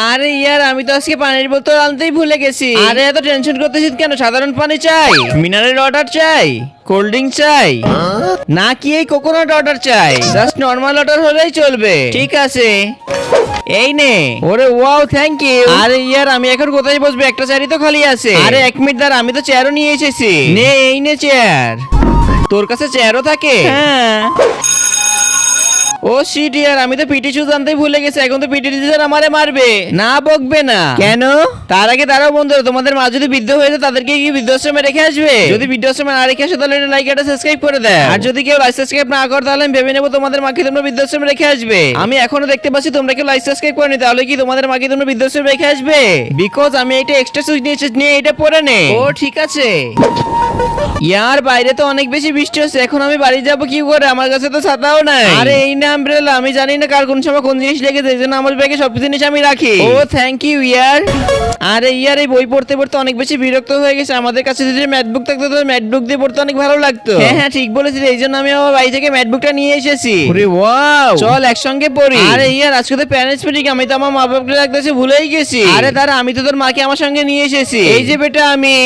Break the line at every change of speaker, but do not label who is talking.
আরে ইয়ার আমি তো আজকে পানির বোতল আনতেই ভুলে গেছি। আরে এত টেনশন করতেছিস কেন? সাধারণ পানি চাই, মিনারেল ওয়াটার চাই, কোল্ড ড্রিঙ্ক চাই, না কি এই কোকোনাট ওয়াটার চাই? জাস্ট নরমাল ওয়াটার হলেই চলবে। ঠিক আছে, এই নে। ওরে ওয়াও, থ্যাংক ইউ। আরে ইয়ার আমি এখন কোথায় বসবো? একটা চেয়ারই তো খালি আছে। আরে এক মিনিট দাঁড়া, আমি তো চেয়ারও নিয়ে এসেছি। নে এই নে চেয়ার। তোর কাছে চেয়ারও থাকে? হ্যাঁ। ও শিট ইয়ার, আমি তো পিটি শুজ আনতেই ভুলে গেছি। এখন তো পিটি টিচার আমারে মারবে। না বকবে না কেন? তার আগে দাঁড়াও বন্ধুরা, তোমাদের মা যদি বৃদ্ধ হয়ে যায় তাদেরকে কি বৃদ্ধাশ্রমে রেখে আসবে? যদি বৃদ্ধাশ্রমে না রেখে আসে তাহলে লাইক এটা সাবস্ক্রাইব করে দেয়। আর যদি কেউ লাইক সাবস্ক্রাইব না করে তাহলে আমি ভেবে নেবো তোমাদের মাকে তোমরা বৃদ্ধাশ্রমে রেখে আসবে। আমি এখনো দেখতে পাচ্ছি তোমরা কেউ লাইক সাবস্ক্রাইব করনি, তাহলে কি তোমাদের মাকে তোমরা বৃদ্ধাশ্রমে রেখে আসবে? বিকজ আমি এটা এক্সট্রা সুইচ নিয়ে এটা পরে নে। ও ঠিক আছে। ইয়ার বাইরে তো অনেক বেশি বৃষ্টি হচ্ছে, এখন আমি বাড়ি যাব কি করে? আমার কাছে তো ছাতাও নাই। আরে এই না আমব্রেলা, আমি জানি না কার কোন সময় কোন জিনিস লেগে যায়, এই জন্য আমার ব্যাগে সব জিনিস আমি রাখি। ও থ্যাংক ইউ ইয়ার। আরে ইয়ার এই বই পড়তে পড়তে অনেক বেশি বিরক্ত হয়ে গেছে। আমাদের কাছে যদি ম্যাথবুক থাকতো তাহলে ম্যাথবুক দিয়ে পড়তে অনেক ভালো লাগতো। হ্যাঁ হ্যাঁ ঠিক বলেছিস, এই জন্য আমি আমার বাড়ি থেকে ম্যাথবুকটা নিয়ে এসেছি। ওরে ওয়াও, চল একসঙ্গে পড়ি। আরে ইয়ার আজকে তো প্যারেন্টস মিটিং, আমি তো আমার মা বাবাকে ডাকতেছি ভুলেই গেছি। আরে দাঁড়া, আমি তো তোর মাকে আমার সঙ্গে নিয়ে এসেছি। এই যে বেটা আমি।